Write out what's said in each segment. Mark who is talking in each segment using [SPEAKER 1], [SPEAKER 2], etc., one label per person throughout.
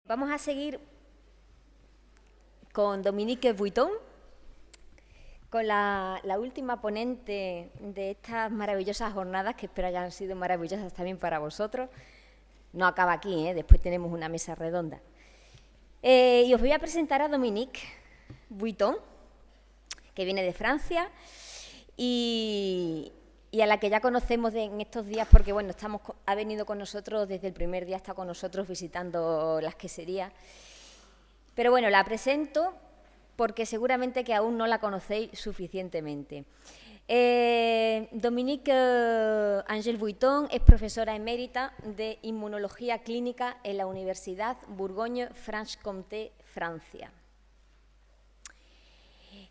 [SPEAKER 1] Vamos a seguir con Dominique Vuitton, con la última ponente de estas maravillosas jornadas, que espero hayan sido maravillosas también para vosotros. No acaba aquí, después tenemos una mesa redonda. Y os voy a presentar a Dominique Vuitton, que viene de Francia y a la que ya conocemos en estos días porque, bueno, ha venido con nosotros desde el primer día, está con nosotros visitando las queserías. Pero bueno, la presento porque seguramente que aún no la conocéis suficientemente. Dominique Angèle Vuitton es profesora emérita de Inmunología Clínica en la Universidad Bourgogne-Franche-Comté, Francia.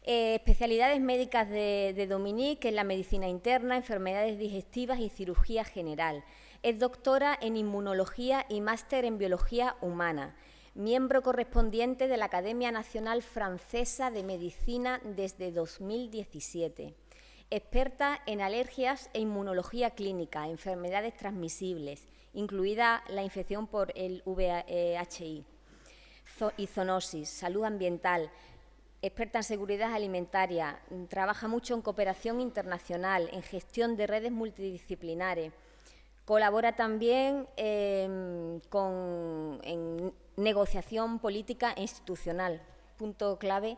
[SPEAKER 1] Especialidades médicas de Dominique en la medicina interna, enfermedades digestivas y cirugía general. Es doctora en inmunología y máster en biología humana. Miembro correspondiente de la Academia Nacional Francesa de Medicina desde 2017. Experta en alergias e inmunología clínica, enfermedades transmisibles, incluida la infección por el VIH y zoonosis, salud ambiental. Experta en seguridad alimentaria, trabaja mucho en cooperación internacional, en gestión de redes multidisciplinares. Colabora también en negociación política e institucional, punto clave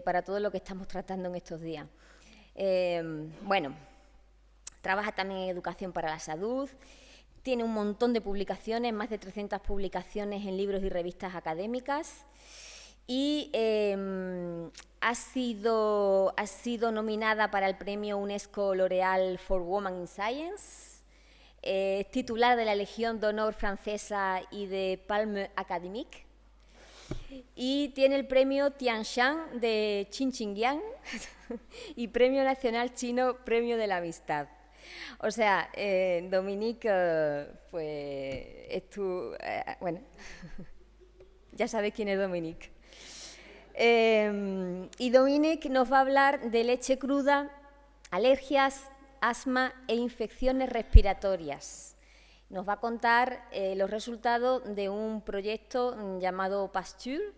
[SPEAKER 1] para todo lo que estamos tratando en estos días. Bueno, trabaja también en educación para la salud, tiene un montón de publicaciones, más de 300 publicaciones en libros y revistas académicas. Y ha sido nominada para el premio UNESCO L'Oréal for Women in Science, titular de la Legión de Honor francesa y de Palme Académique, y tiene el premio Tianshan de Xinjiang y premio nacional chino, premio de la amistad. O sea, Dominique, pues bueno, ya sabéis quién es Dominique. Y Dominique nos va a hablar de leche cruda, alergias, asma e infecciones respiratorias. Nos va a contar los resultados de un proyecto llamado Pasture,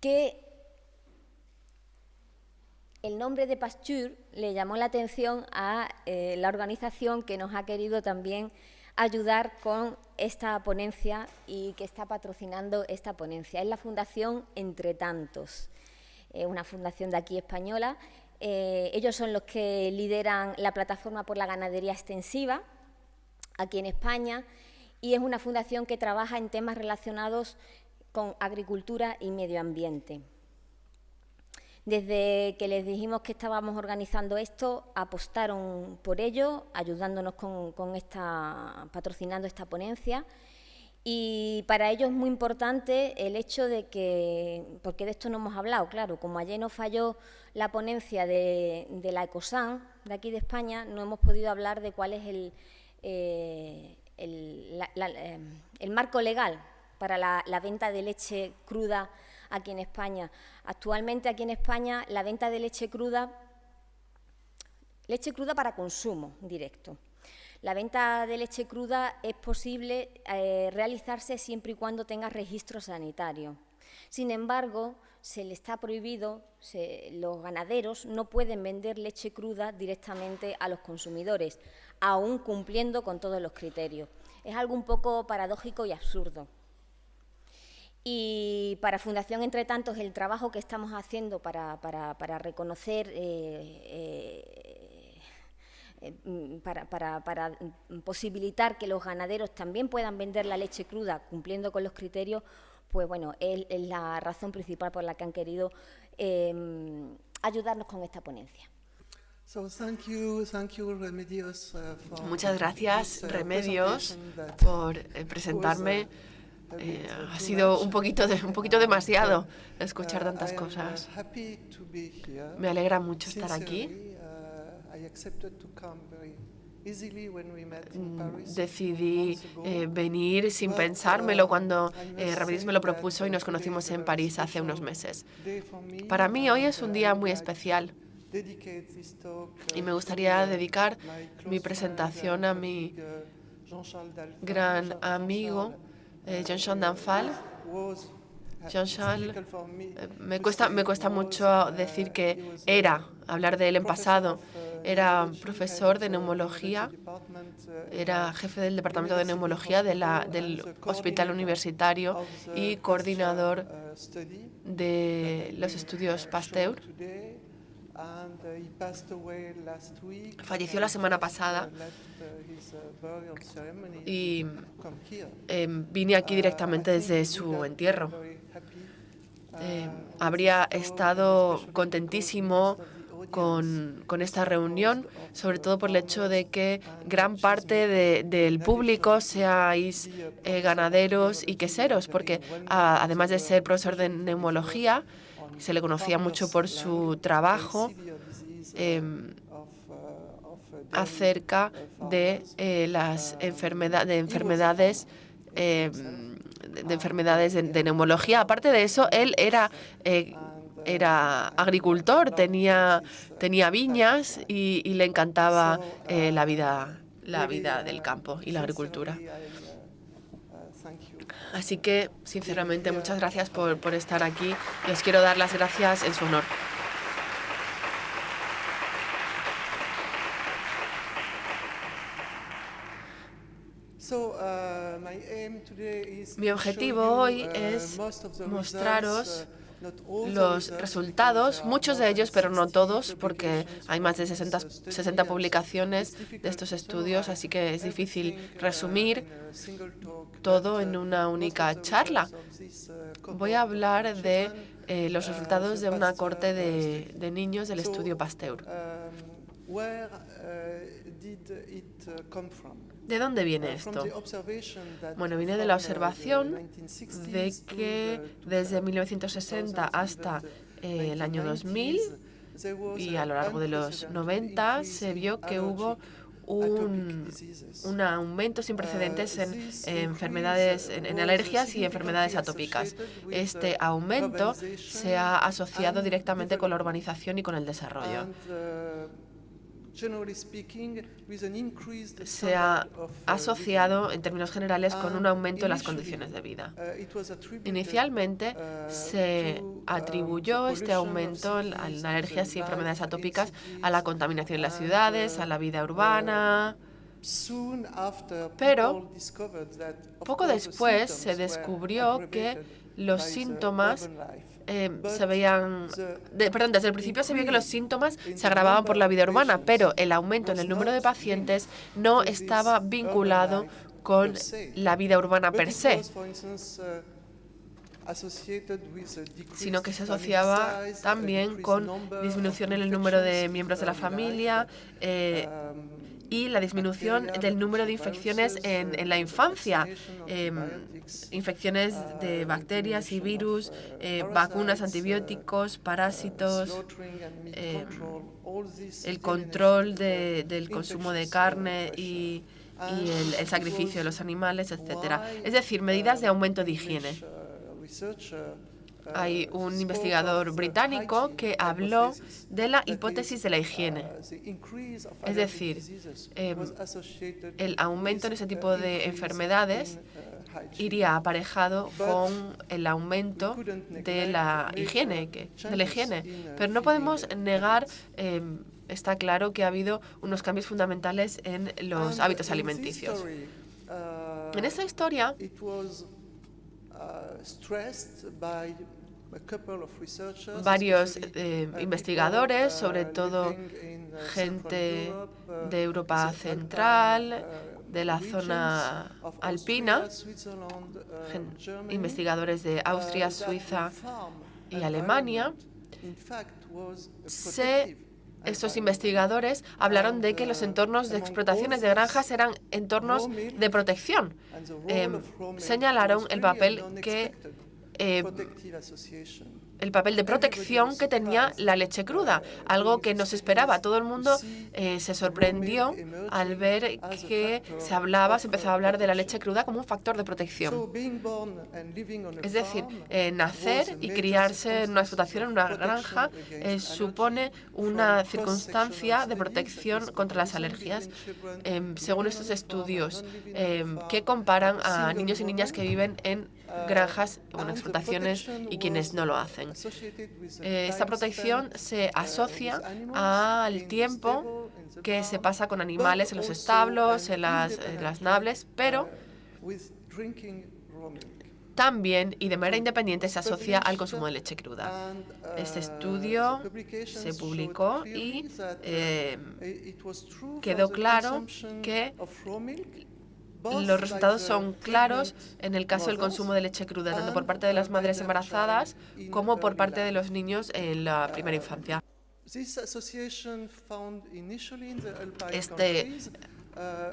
[SPEAKER 1] que el nombre de Pasture le llamó la atención a la organización que nos ha querido también ayudar con esta ponencia y que está patrocinando esta ponencia. Es la Fundación Entre Tantos, una fundación de aquí española. Ellos son los que lideran la plataforma por la ganadería extensiva aquí en España y es una fundación que trabaja en temas relacionados con agricultura y medio ambiente. Desde que les dijimos que estábamos organizando esto, apostaron por ello, ayudándonos patrocinando esta ponencia. Y para ellos es muy importante el hecho de que, porque de esto no hemos hablado, claro, como ayer nos falló la ponencia de la Ecosan, de aquí de España, no hemos podido hablar de cuál es el marco legal para la venta de leche cruda aquí en España. Actualmente aquí en España la venta de leche cruda para consumo directo. La venta de leche cruda es posible realizarse siempre y cuando tenga registro sanitario. Sin embargo, se le está prohibido, los ganaderos no pueden vender leche cruda directamente a los consumidores, aún cumpliendo con todos los criterios. Es algo un poco paradójico y absurdo. Y para Fundación Entre Tantos, el trabajo que estamos haciendo para reconocer, para posibilitar que los ganaderos también puedan vender la leche cruda cumpliendo con los criterios, pues bueno, es la razón principal por la que han querido ayudarnos con esta ponencia.
[SPEAKER 2] Muchas gracias, Remedios, por presentarme. Ha sido un poquito demasiado escuchar tantas cosas. Me alegra mucho estar aquí. Decidí venir sin pensármelo cuando Remedios me lo propuso y nos conocimos en París hace unos meses. Para mí hoy es un día muy especial. Y me gustaría dedicar mi presentación a mi gran amigo, Jean-Charles Danfal. Jean-Charles, me cuesta mucho decir que hablar de él en pasado. Era profesor de neumología, era jefe del departamento de neumología del Hospital Universitario y coordinador de los estudios Pasteur. Falleció la semana pasada y vine aquí directamente desde su entierro. Habría estado contentísimo con esta reunión, sobre todo por el hecho de que gran parte del público seáis ganaderos y queseros, porque además de ser profesor de neumología, se le conocía mucho por su trabajo acerca de las enfermedades de neumología. Aparte de eso, él era agricultor, tenía viñas y le encantaba la vida del campo y la agricultura. Así que, sinceramente, muchas gracias por estar aquí y os quiero dar las gracias en su honor. Mi objetivo hoy es mostraros los resultados, muchos de ellos, pero no todos, porque hay más de 60 publicaciones de estos estudios, así que es difícil resumir todo en una única charla. Voy a hablar de los resultados de una corte de niños del estudio Pasteur. ¿De dónde viene esto? Bueno, viene de la observación de que desde 1960 hasta el año 2000 y a lo largo de los 90 se vio que hubo un aumento sin precedentes en enfermedades, en alergias y enfermedades atópicas. Este aumento se ha asociado directamente con la urbanización y con el desarrollo. Se ha asociado, en términos generales, con un aumento en las condiciones de vida. Inicialmente, se atribuyó este aumento en alergias y enfermedades atópicas a la contaminación en las ciudades, a la vida urbana. Pero poco después se descubrió que los síntomas desde el principio se vio que los síntomas se agravaban por la vida urbana, pero el aumento en el número de pacientes no estaba vinculado con la vida urbana per se, sino que se asociaba también con disminución en el número de miembros de la familia y la disminución del número de infecciones en la infancia, infecciones de bacterias y virus, vacunas, antibióticos, parásitos, el control del consumo de carne y el sacrificio de los animales, etc. Es decir, medidas de aumento de higiene. Hay un investigador británico que habló de la hipótesis de la higiene. Es decir, el aumento en ese tipo de enfermedades iría aparejado con el aumento de la higiene. Pero no podemos negar, está claro que ha habido unos cambios fundamentales en los hábitos alimenticios. En esta historia, varios investigadores, sobre todo gente de Europa Central, de la zona alpina, investigadores de Austria, Suiza y Alemania, estos investigadores hablaron de que los entornos de explotaciones de granjas eran entornos de protección. Señalaron el papel que el papel de protección que tenía la leche cruda, algo que no se esperaba. Todo el mundo se sorprendió al ver que se empezaba a hablar de la leche cruda como un factor de protección. Es decir, nacer y criarse en una explotación, en una granja, supone una circunstancia de protección contra las alergias. Según estos estudios que comparan a niños y niñas que viven en granjas o en explotaciones y quienes no lo hacen. Esta protección se asocia al tiempo que se pasa con animales en los establos, en las nables, pero también y de manera independiente se asocia al consumo de leche cruda. Este estudio se publicó y quedó claro que los resultados son claros en el caso del consumo de leche cruda, tanto por parte de las madres embarazadas como por parte de los niños en la primera infancia.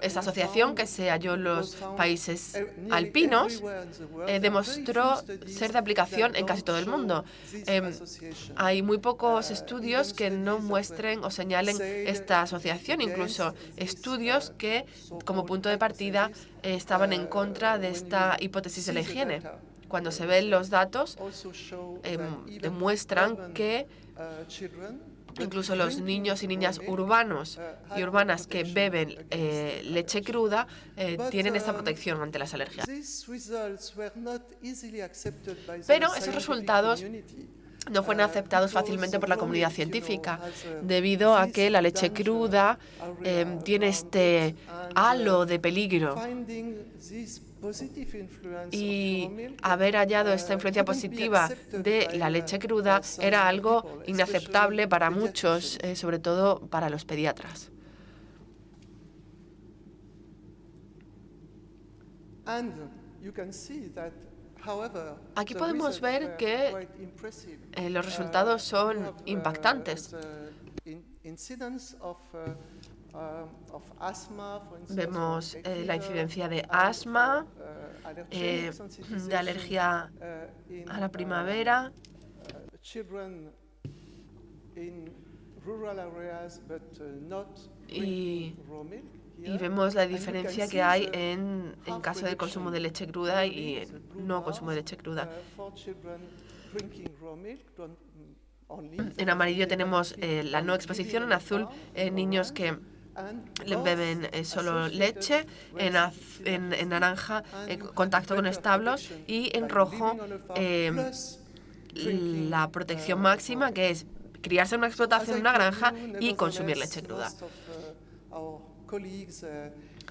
[SPEAKER 2] Esta asociación, que se halló en los países alpinos, demostró ser de aplicación en casi todo el mundo. Hay muy pocos estudios que no muestren o señalen esta asociación, incluso estudios que, como punto de partida, estaban en contra de esta hipótesis de la higiene. Cuando se ven los datos, demuestran que incluso los niños y niñas urbanos y urbanas que beben leche cruda tienen esta protección ante las alergias. Pero esos resultados no fueron aceptados fácilmente por la comunidad científica, debido a que la leche cruda tiene este halo de peligro. Y haber hallado esta influencia positiva de la leche cruda era algo inaceptable para muchos, sobre todo para los pediatras. Aquí podemos ver que los resultados son impactantes. Vemos la incidencia de asma, de alergia a la primavera, y vemos la diferencia que hay en caso de consumo de leche cruda y no consumo de leche cruda. En amarillo tenemos la no exposición, en azul niños que beben solo leche, en naranja contacto con establos y en rojo la protección máxima, que es criarse en una explotación, en una granja y consumir leche cruda.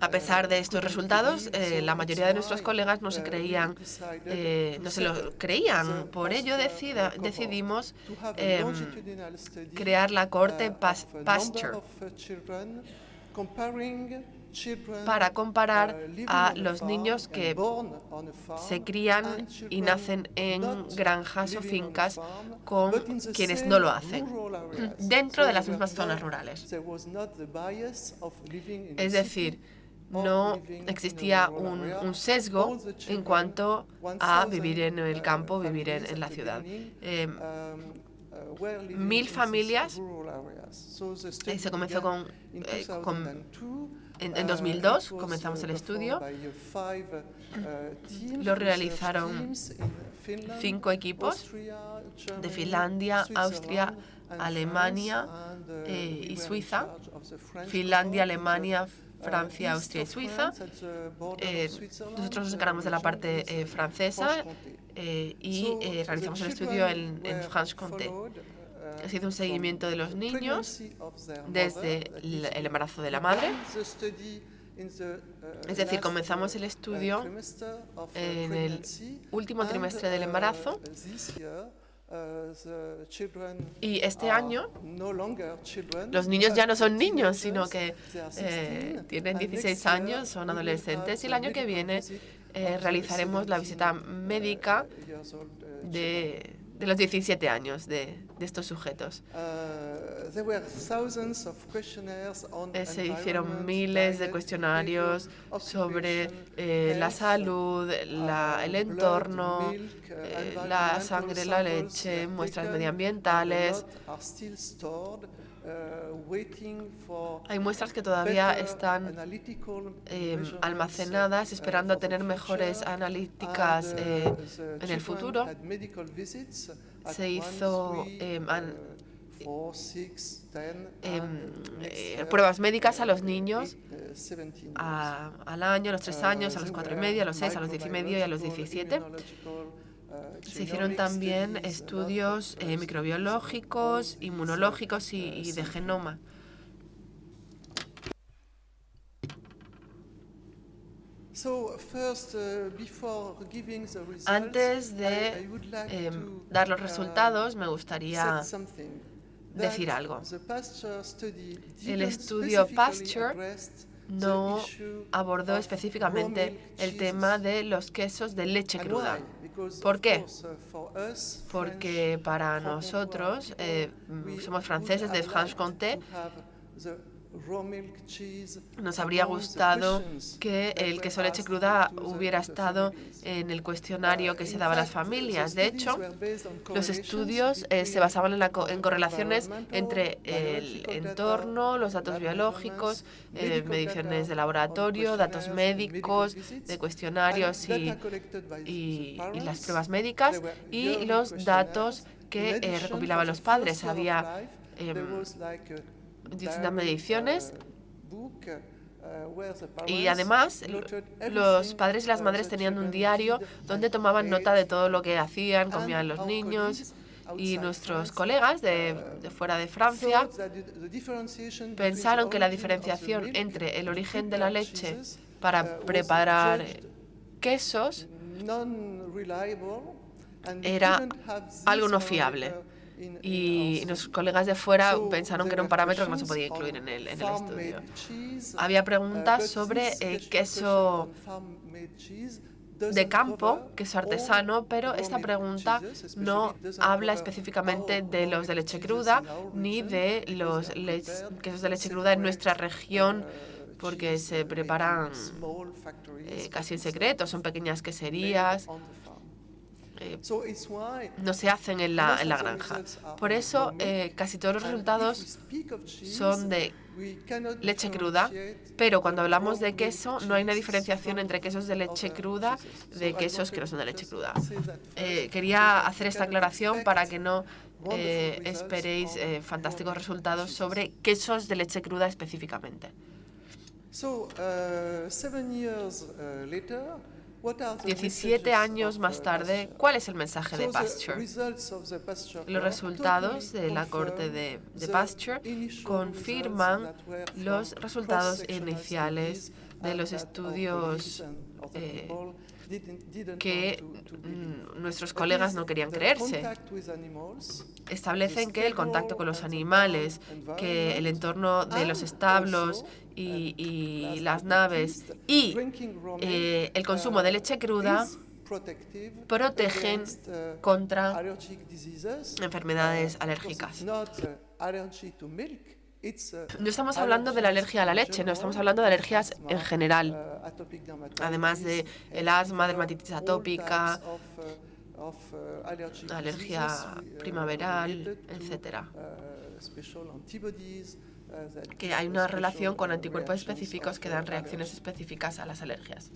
[SPEAKER 2] A pesar de estos resultados, la mayoría de nuestros colegas no se lo creían. Por ello decidimos crear la cohorte Pasteur para comparar a los niños que se crían y nacen en granjas o fincas con quienes no lo hacen, dentro de las mismas zonas rurales. Es decir, no existía un sesgo en cuanto a vivir en el campo, vivir en la ciudad. 1000 familias, se comenzó en 2002, comenzamos el estudio. Lo realizaron 5 equipos de Finlandia, Austria, Alemania y Suiza. Finlandia, Alemania, Francia, Austria y Suiza. Nosotros nos encargamos de la parte francesa y realizamos el estudio en Franche-Comté. Ha sido un seguimiento de los niños desde el embarazo de la madre. Es decir, comenzamos el estudio en el último trimestre del embarazo. Y este año los niños ya no son niños, sino que tienen 16 años, son adolescentes, y el año que viene realizaremos la visita médica de de los 17 años de estos sujetos. Se hicieron miles de cuestionarios sobre la salud, el entorno, la sangre, la leche, muestras medioambientales. Hay muestras que todavía están almacenadas, esperando a tener mejores analíticas en el futuro. Se hizo pruebas médicas a los niños al año, a los 3 años, a los 4 y medio, a los 6, a los 10 y medio y a los 17. Se hicieron también estudios microbiológicos, inmunológicos y de genoma. Antes de dar los resultados, me gustaría decir algo. El estudio Pasteur no abordó específicamente el tema de los quesos de leche cruda. ¿Por qué? Porque para nosotros, somos franceses de Franche-Comté, nos habría gustado que el queso leche cruda hubiera estado en el cuestionario que se daba a las familias. De hecho, los estudios se basaban en correlaciones entre el entorno, los datos biológicos, mediciones de laboratorio, datos médicos, de cuestionarios y las pruebas médicas y los datos que recopilaban los padres. Había distintas mediciones y además los padres y las madres tenían un diario donde tomaban nota de todo lo que hacían, comían los niños, y nuestros colegas de fuera de Francia pensaron que la diferenciación entre el origen de la leche para preparar quesos era algo no fiable. Y nuestros colegas de fuera pensaron que era un parámetro que no se podía incluir en el estudio. Había preguntas sobre queso de campo, queso artesano, pero esta pregunta no habla específicamente de los de leche cruda ni de los quesos de leche cruda en nuestra región, porque se preparan casi en secreto, son pequeñas queserías. No se hacen en la granja. Por eso, casi todos los resultados son de leche cruda, pero cuando hablamos de queso, no hay una diferenciación entre quesos de leche cruda de quesos que no son de leche cruda. Quería hacer esta aclaración para que no esperéis fantásticos resultados sobre quesos de leche cruda específicamente. 17 años más tarde, ¿cuál es el mensaje de Pasteur? Los resultados de la corte de Pasteur confirman los resultados iniciales de los estudios que nuestros colegas no querían creerse. Establecen que el contacto con los animales, que el entorno de los establos y las naves y el consumo de leche cruda protegen contra enfermedades alérgicas. No estamos hablando de la alergia a la leche, no estamos hablando de alergias en general, además de el asma, dermatitis atópica, alergia primaveral, etcétera. Que hay una relación con anticuerpos específicos que dan reacciones específicas a las alergias.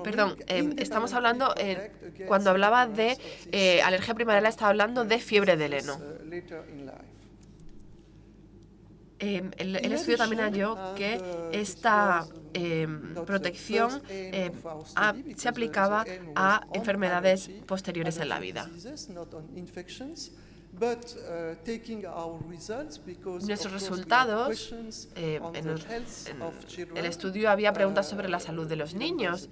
[SPEAKER 2] Perdón, estamos hablando, cuando hablaba de alergia primaveral, estaba hablando de fiebre del heno. El estudio también halló que esta protección se aplicaba a enfermedades posteriores en la vida. Nuestros resultados, el estudio había preguntas sobre la salud de los niños.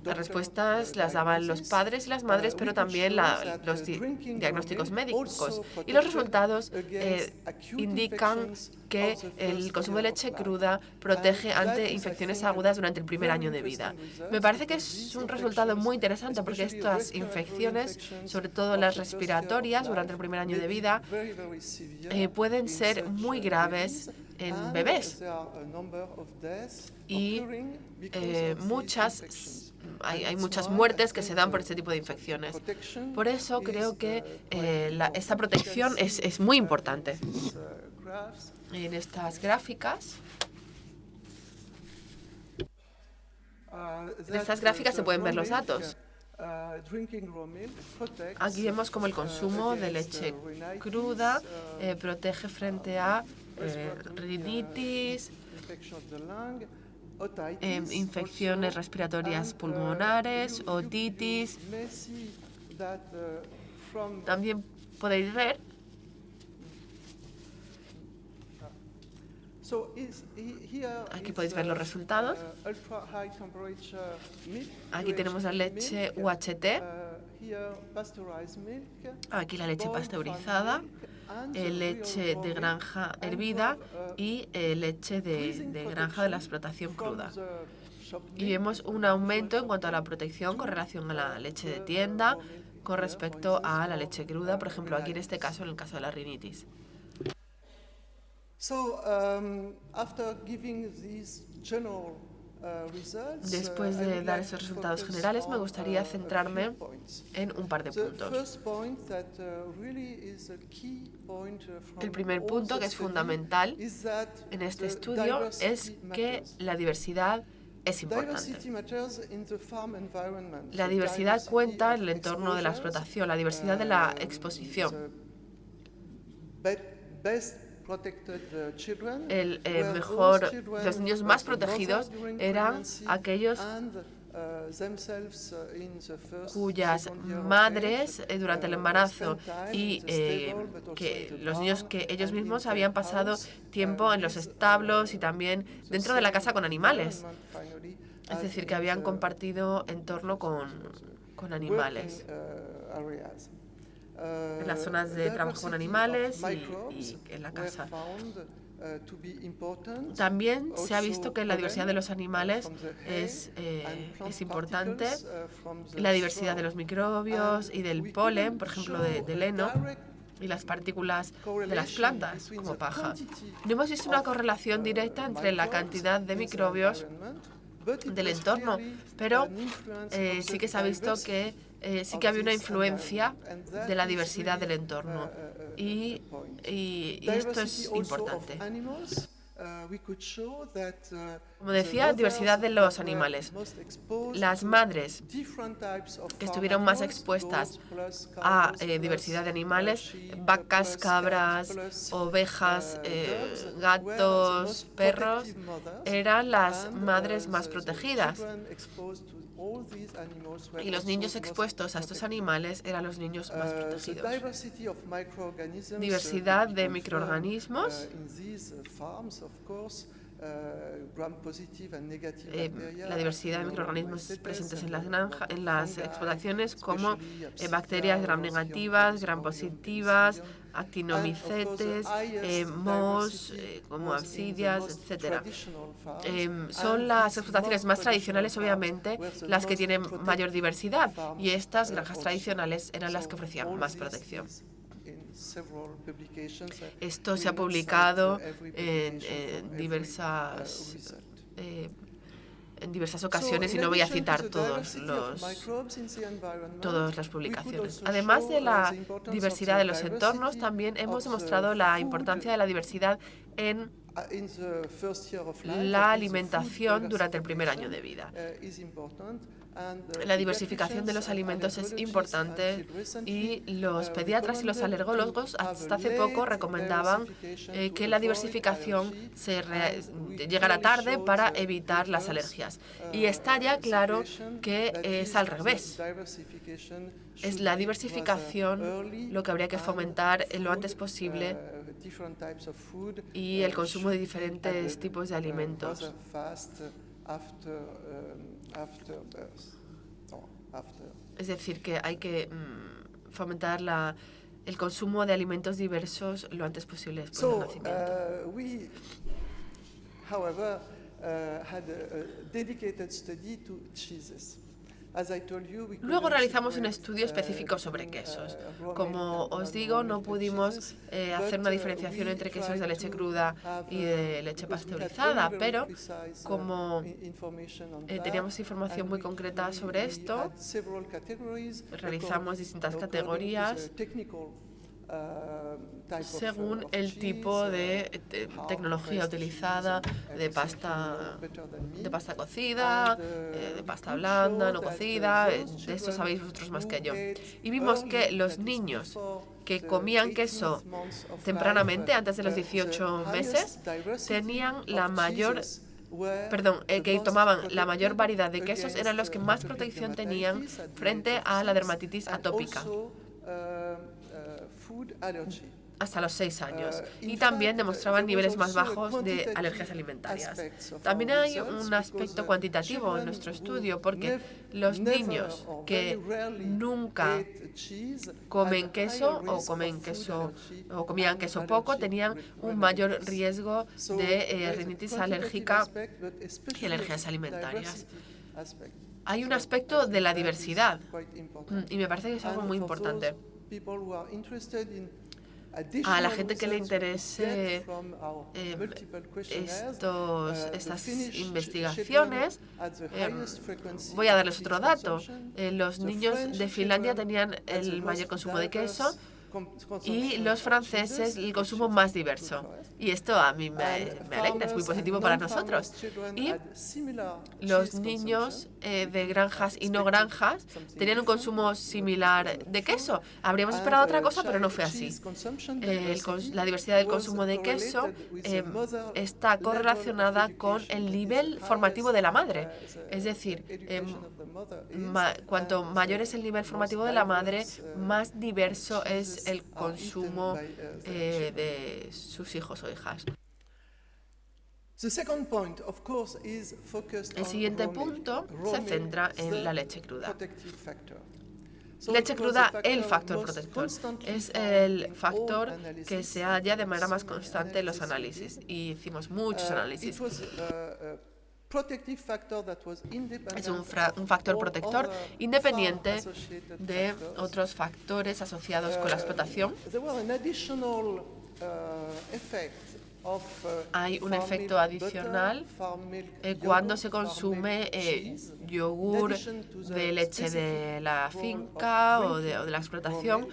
[SPEAKER 2] Las respuestas las daban los padres y las madres, pero también los diagnósticos médicos. Y los resultados indican que el consumo de leche cruda protege ante infecciones agudas durante el primer año de vida. Me parece que es un resultado muy interesante porque estas infecciones, sobre todo las respiratorias durante el primer año de vida, pueden ser muy graves en bebés. Y hay muchas muertes que se dan por este tipo de infecciones. Por eso creo que esta protección es muy importante. En estas gráficas se pueden ver los datos. Aquí vemos cómo el consumo de leche cruda protege frente a rinitis, infecciones respiratorias pulmonares, otitis. También podéis ver aquí podéis ver los resultados. Aquí tenemos la leche UHT, aquí la leche pasteurizada, leche de granja hervida y leche de granja de la explotación cruda. Y vemos un aumento en cuanto a la protección con relación a la leche de tienda con respecto a la leche cruda, por ejemplo, aquí en este caso, en el caso de la rinitis. Después de dar esos resultados generales, me gustaría centrarme en un par de puntos. El primer punto, que es fundamental en este estudio, es que la diversidad es importante. La diversidad cuenta en el entorno de la explotación, la diversidad de la exposición. Los niños más protegidos eran aquellos cuyas madres durante el embarazo y que los niños que ellos mismos habían pasado tiempo en los establos y también dentro de la casa con animales. Es decir, que habían compartido entorno con animales. En las zonas de trabajo con animales y en la casa. También se ha visto que la diversidad de los animales es importante, la diversidad de los microbios y del polen, por ejemplo, del heno, y las partículas de las plantas, como paja. No hemos visto una correlación directa entre la cantidad de microbios del entorno, pero sí que se ha visto que sí que había una influencia de la diversidad del entorno y esto es importante. Como decía, diversidad de los animales. Las madres que estuvieron más expuestas a diversidad de animales, vacas, cabras, ovejas, gatos, perros, eran las madres más protegidas. Y los niños expuestos a estos animales eran los niños más protegidos. Diversidad de microorganismos. La diversidad de microorganismos presentes en las explotaciones, como bacterias gram negativas, gram positivas, actinomicetes, mohos, como absidias, etc. Son las explotaciones más tradicionales, obviamente, las que tienen mayor diversidad, y estas granjas tradicionales eran las que ofrecían más protección. Esto se ha publicado en diversas ocasiones y no voy a citar todas las publicaciones. Además de la diversidad de los entornos, también hemos demostrado la importancia de la diversidad en la alimentación durante el primer año de vida. La diversificación de los alimentos es importante y los pediatras y los alergólogos hasta hace poco recomendaban que la diversificación llegara tarde para evitar las alergias. Y está ya claro que es al revés. Es la diversificación lo que habría que fomentar lo antes posible y el consumo de diferentes tipos de alimentos. Es decir, que hay que fomentar el consumo de alimentos diversos lo antes posible después del nacimiento.
[SPEAKER 3] We, however, had a dedicated study to cheeses.
[SPEAKER 2] Luego realizamos un estudio específico sobre quesos. Como os digo, no pudimos hacer una diferenciación entre quesos de leche cruda y de leche pasteurizada, pero como teníamos información muy concreta sobre esto, realizamos distintas categorías según el tipo de tecnología utilizada, de pasta cocida, de pasta blanda, no cocida, de esto sabéis vosotros más que yo. Y vimos que los niños que comían queso tempranamente, antes de los 18 meses, tenían que tomaban la mayor variedad de quesos, eran los que más protección tenían frente a la dermatitis atópica hasta los 6 años, y también demostraban niveles más bajos de alergias alimentarias. También hay un aspecto cuantitativo en nuestro estudio, porque los niños que nunca comen queso o comían queso poco tenían un mayor riesgo de rinitis alérgica y alergias alimentarias. Hay un aspecto de la diversidad y me parece que es algo muy importante. A la gente que le interese estas investigaciones, voy a darles otro dato. Los niños de Finlandia tenían el mayor consumo de queso y los franceses el consumo más diverso. Y esto a mí me alegra, es muy positivo para nosotros. Y los niños de granjas y no granjas tenían un consumo similar de queso. Habríamos esperado otra cosa, pero no fue así. La diversidad del consumo de queso está correlacionada con el nivel formativo de la madre. Es decir, cuanto mayor es el nivel formativo de la madre, más diverso es el consumo de sus hijos o hijas. El siguiente punto se centra en la leche cruda. Leche cruda, el factor protector. Es el factor que se halla de manera más constante en los análisis. Y hicimos muchos análisis. Es un factor protector independiente de otros factores asociados con la explotación. Hay un efecto adicional cuando se consume yogur de leche de la finca o de la explotación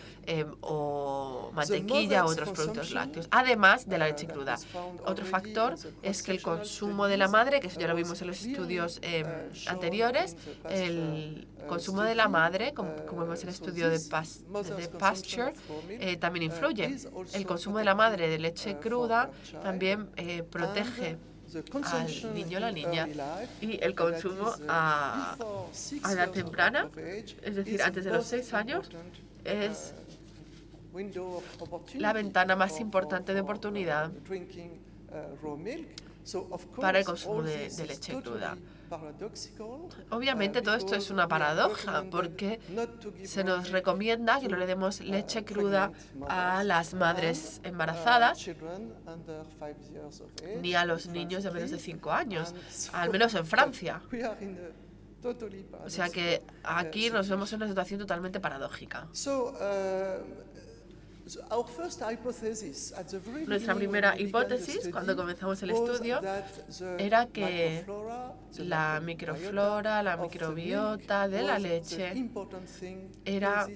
[SPEAKER 2] o mantequilla u otros productos lácteos, además de la leche cruda. Otro factor es que el consumo de la madre, que eso ya lo vimos en los estudios anteriores, el consumo de la madre, como vemos en el estudio de Pasture, también influye. El consumo de la madre de leche cruda también protege al niño o la niña, y el consumo a edad temprana, es decir, antes de los 6 años, es la ventana más importante de oportunidad para el consumo de leche cruda. Obviamente todo esto es una paradoja, porque se nos recomienda que no le demos leche cruda a las madres embarazadas ni a los niños de menos de 5 años, al menos en Francia. O sea que aquí nos vemos en una situación totalmente paradójica. Nuestra primera hipótesis, cuando comenzamos el estudio, era que la microflora, la microbiota de la leche era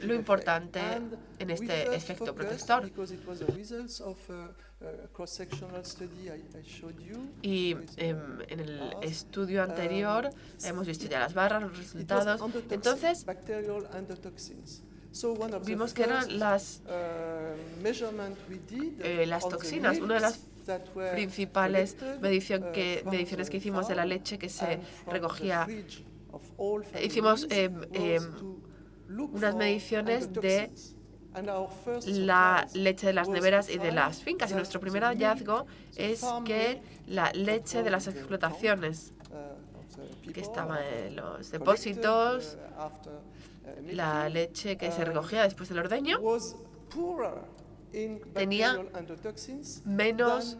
[SPEAKER 2] lo importante en este efecto protector. Y en el estudio anterior hemos visto ya las barras, los resultados. Entonces, vimos que eran las toxinas. Una de las principales mediciones que hicimos de la leche que se recogía, hicimos unas mediciones de la leche de las neveras y de las fincas. Y nuestro primer hallazgo es que la leche de las explotaciones que estaban en los depósitos, la leche que se recogía después del ordeño, tenía menos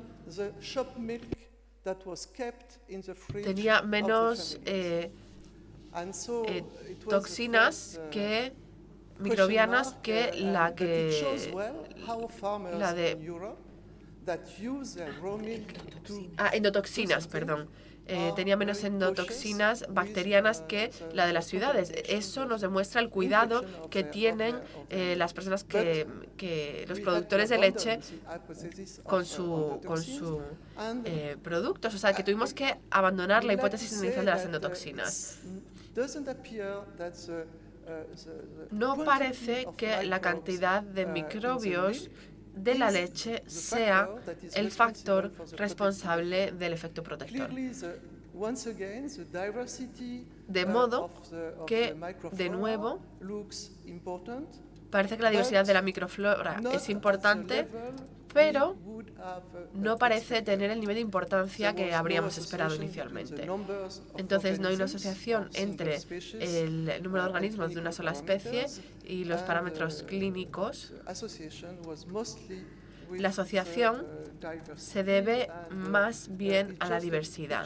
[SPEAKER 2] toxinas microbianas que la de endotoxinas, perdón. Tenía menos endotoxinas bacterianas que la de las ciudades. Eso nos demuestra el cuidado que tienen las personas los productores de leche con sus productos. O sea, que tuvimos que abandonar la hipótesis inicial de las endotoxinas. No parece que la cantidad de microbios de la leche sea el factor responsable del efecto protector. De modo que, de nuevo, parece que la diversidad de la microflora es importante, pero no parece tener el nivel de importancia que habríamos esperado inicialmente. Entonces, no hay una asociación entre el número de organismos de una sola especie y los parámetros clínicos. La asociación se debe más bien a la diversidad.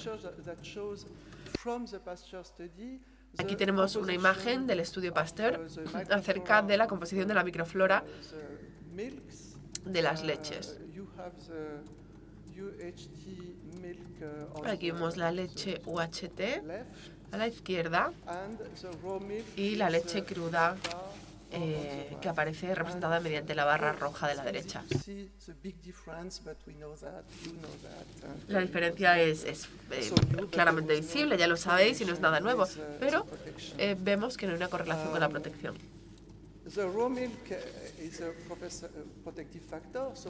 [SPEAKER 2] Aquí tenemos una imagen del estudio Pasteur acerca de la composición de la microflora de las leches. Aquí vemos la leche UHT a la izquierda y la leche cruda que aparece representada mediante la barra roja de la derecha. La diferencia es claramente visible, ya lo sabéis y no es nada nuevo, pero vemos que no hay una correlación con la protección.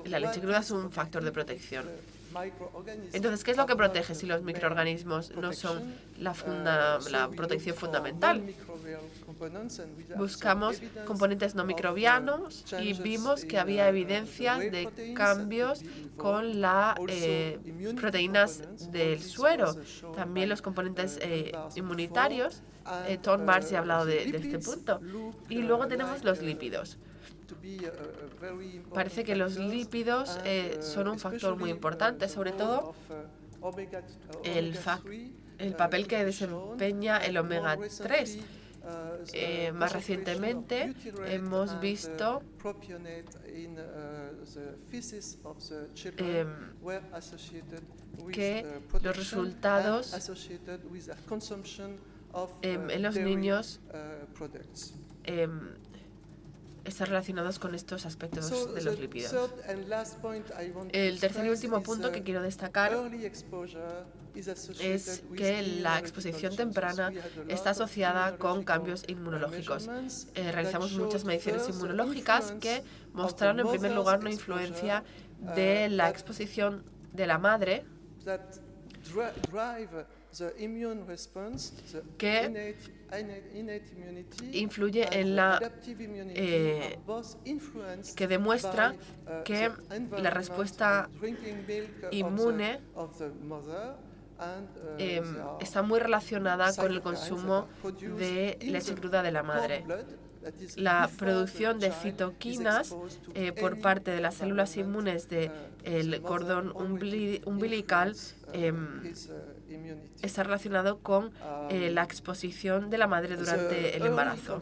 [SPEAKER 2] La leche cruda es un factor de protección. Entonces, ¿qué es lo que protege si los microorganismos no son la protección fundamental? Buscamos componentes no microbianos y vimos que había evidencia de cambios con las proteínas del suero. También los componentes inmunitarios. Tom Barsi ha hablado de este punto. Y luego tenemos los lípidos. Parece que los lípidos son un factor muy importante, sobre todo el papel que desempeña el omega 3. Más recientemente hemos visto que los resultados en los niños están relacionados con estos aspectos de los lípidos. El tercer y último punto que quiero destacar es que la exposición temprana está asociada con cambios inmunológicos. Realizamos muchas mediciones inmunológicas que mostraron en primer lugar una influencia de la exposición de la madre que influye en que demuestra que la respuesta inmune está muy relacionada con el consumo de leche cruda de la madre. La producción de citoquinas por parte de las células inmunes del cordón umbilical está relacionado con la exposición de la madre durante el embarazo.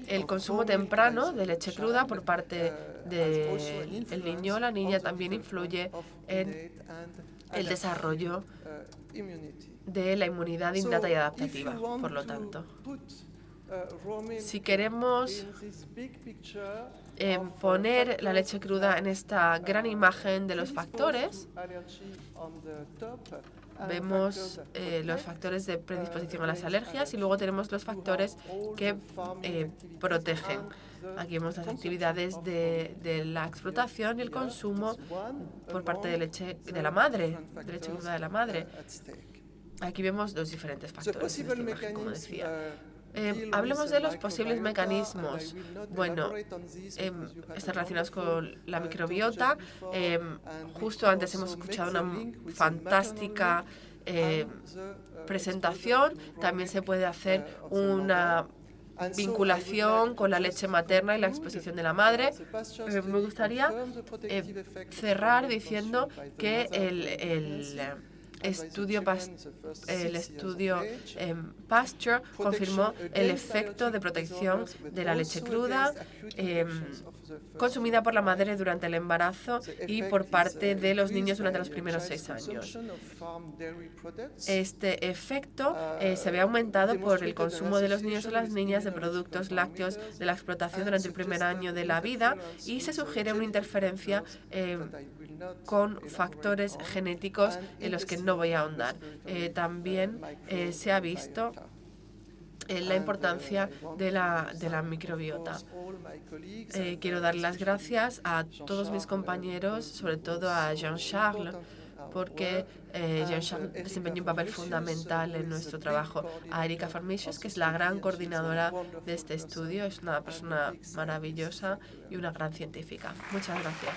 [SPEAKER 2] El consumo temprano de leche cruda por parte del niño o la niña también influye en el desarrollo de la inmunidad innata y adaptativa, por lo tanto. Si queremos poner la leche cruda en esta gran imagen de los factores, vemos los factores de predisposición a las alergias y luego tenemos los factores que protegen. Aquí vemos las actividades de la explotación y el consumo por parte de leche de la madre, de leche cruda de la madre. Aquí vemos los diferentes factores en esta imagen, como decía. Hablemos de los posibles mecanismos. Bueno, están relacionados con la microbiota. Justo antes hemos escuchado una fantástica presentación. También se puede hacer una vinculación con la leche materna y la exposición de la madre. Me gustaría cerrar diciendo que el estudio Pasteur confirmó el efecto de protección de la leche cruda consumida por la madre durante el embarazo y por parte de los niños durante los primeros 6 años. Este efecto se ve aumentado por el consumo de los niños o las niñas de productos lácteos de la explotación durante el primer año de la vida y se sugiere una interferencia con factores genéticos en los que no voy a ahondar. También se ha visto la importancia de la microbiota. Quiero dar las gracias a todos mis compañeros, sobre todo a Jean-Charles, porque Jean-Charles desempeñó un papel fundamental en nuestro trabajo. A Erika Farmicius, que es la gran coordinadora de este estudio, es una persona maravillosa y una gran científica. Muchas gracias.